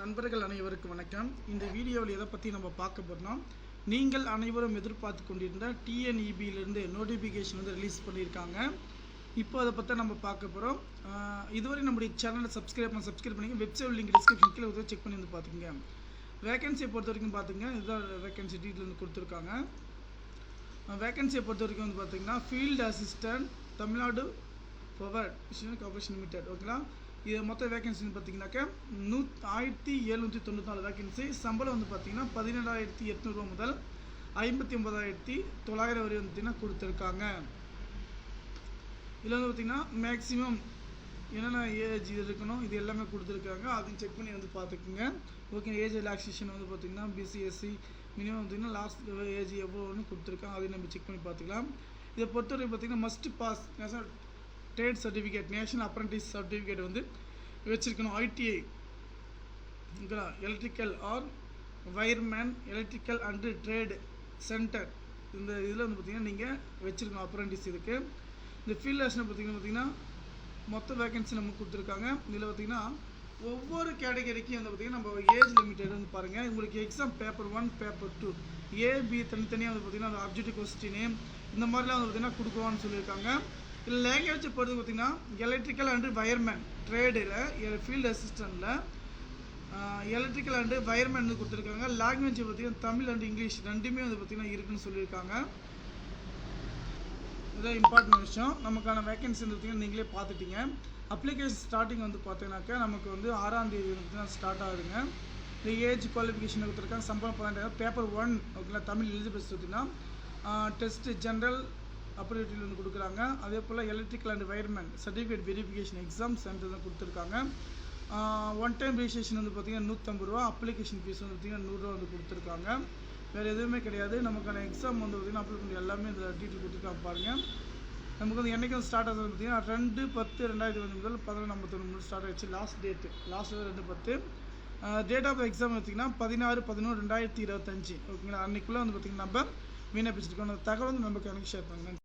நண்பர்கள் அனைவருக்கும் வணக்கம். இந்த வீடியோவில் எதை பற்றி நம்ம பார்க்க போகிறோம்னா, நீங்கள் அனைவரும் எதிர்பார்த்து கொண்டிருந்த டிஎன்இபியிலிருந்து நோட்டிஃபிகேஷன் வந்து ரிலீஸ் பண்ணியிருக்காங்க. இப்போ அதை பற்றி நம்ம பார்க்க போகிறோம். இதுவரை நம்முடைய சேனலை சப்ஸ்கிரைப் பண்ணிங்க. வெப்சைட் லிங்க் டிஸ்கிரிப்ஷன் கீழே உதவி செக் பண்ணி வந்து பார்த்துக்குங்க. வேகன்சியை பொறுத்த வரைக்கும் பார்த்துங்க, இதுதான் வேகன்சி டீட்டெயில் வந்து கொடுத்துருக்காங்க. வேகன்சியை பொறுத்த வரைக்கும் வந்து பார்த்தீங்கன்னா, field assistant Tamil Nadu power corporation limited. ஓகேங்களா, இது மொத்த வேகன்சின்னு பார்த்தீங்கன்னாக்கா 1794 வேகன்சி. சம்பளம் வந்து பார்த்தீங்கன்னா 17,800 முதல் 59,900 வரை வந்து பார்த்தீங்கன்னா கொடுத்துருக்காங்க. இதில் வந்து பார்த்தீங்கன்னா மேக்ஸிமம் என்னென்ன ஏஜ் இருக்கணும் இது எல்லாமே கொடுத்துருக்காங்க. அதையும் செக் பண்ணி வந்து பார்த்துக்குங்க. ஓகே, ஏஜ் ரிலாக்ஸேஷன் வந்து பார்த்தீங்கன்னா பிசிஎஸ்சி மினிமம் பார்த்தீங்கன்னா லாஸ்ட் ஏஜ் எவ்வளோன்னு கொடுத்துருக்காங்க. அதையும் நம்ம செக் பண்ணி பார்த்துக்கலாம். இதை பொறுத்தவரை பார்த்தீங்கன்னா must pass trade certificate, national apprentice certificate வந்து வச்சுருக்கணும். ITI electrical or wireman electrical and trade centre, இந்த இதில் வந்து பார்த்திங்கன்னா நீங்கள் வச்சுருக்கணும் அப்ரண்டிஸ். இதுக்கு இந்த ஃபீல்ட் அசிஸ்டன்ட் பார்த்திங்கன்னா மொத்த வேகன்சி நமக்கு கொடுத்துருக்காங்க. இதில் பார்த்திங்கன்னா ஒவ்வொரு கேட்டகரிக்கும் வந்து பார்த்திங்கன்னா நம்ம ஏஜ் லிமிட்டட் வந்து பாருங்கள். உங்களுக்கு எக்ஸாம் பேப்பர் 1 பேப்பர் 2 ஏபி தனித்தனியாக வந்து பார்த்திங்கன்னா அந்த ஆப்ஜெக்டிவ் கொஸ்டின் இந்த மாதிரிலாம் வந்து பார்த்திங்கன்னா கொடுக்குவான்னு சொல்லியிருக்காங்க. இதில் லேங்குவேஜை பொறுத்து பார்த்திங்கன்னா எலக்ட்ரிக்கல் அண்டு வயர்மேன் ட்ரேடில் ஃபீல்டு அசிஸ்டண்ட்டில் எலக்ட்ரிக்கல் அண்டு வயர்மேன் வந்து கொடுத்துருக்காங்க. லாங்குவேஜ் பார்த்திங்கன்னா தமிழ் அண்டு இங்கிலீஷ் ரெண்டுமே வந்து பார்த்திங்கன்னா இருக்குதுன்னு சொல்லியிருக்காங்க. இதுதான் இம்பார்ட்டன்ட் விஷயம். நமக்கான வேகன்சி பார்த்திங்கன்னா நீங்களே பார்த்துட்டீங்க. அப்ளிகேஷன் ஸ்டார்டிங் வந்து பார்த்தீங்கன்னாக்கா நமக்கு வந்து 6ஆம் தேதி வந்து ஸ்டார்ட் ஆகுதுங்க. இந்த ஏஜ் குவாலிஃபிகேஷன் கொடுத்துருக்காங்க. சம்பளம் 12,000. பேப்பர் 1 ஓகேங்களா, தமிழ் எலிஜிபிலிட்டி பார்த்திங்கன்னா டெஸ்ட்டு ஜென்ரல் அப்ரிலிட்டியில் வந்து கொடுக்குறாங்க. அதே போல் electrical and wireman certificate verification exam centre தான் கொடுத்துருக்காங்க. ஒன் டைம் ரிஜிஸ்ட்ரேஷன் வந்து பார்த்திங்கன்னா 150 ரூபா. அப்ளிகேஷன் ஃபீஸ் வந்து பார்த்திங்கன்னா 100 ரூபா வந்து கொடுத்துருக்காங்க. வேறு எதுவுமே கிடையாது. நமக்கான எக்ஸாம் வந்து பார்த்திங்கன்னா அப்ளை பண்ணி எல்லாமே இந்த டீட்டெயில் கொடுத்துருக்காங்க பாருங்கள். நமக்கு வந்து என்றைக்கு வந்து ஸ்டார்ட் ஆகுது பார்த்திங்கன்னா 2/10/2020 முதல் 11:51 ஸ்டார்ட் ஆகிடுச்சு. லாஸ்ட் 2/10. டேட் ஆஃப் எக்ஸாம் பார்த்திங்கன்னா 16/11/2025 ஓகேங்களா. அன்றைக்குள்ளே வந்து பார்த்திங்கன்னா நம்ம விண்ணப்பிச்சிருக்கோம். அந்த தகவல் வந்து நமக்கு எனக்கு ஷேர் பண்ணுங்கள்.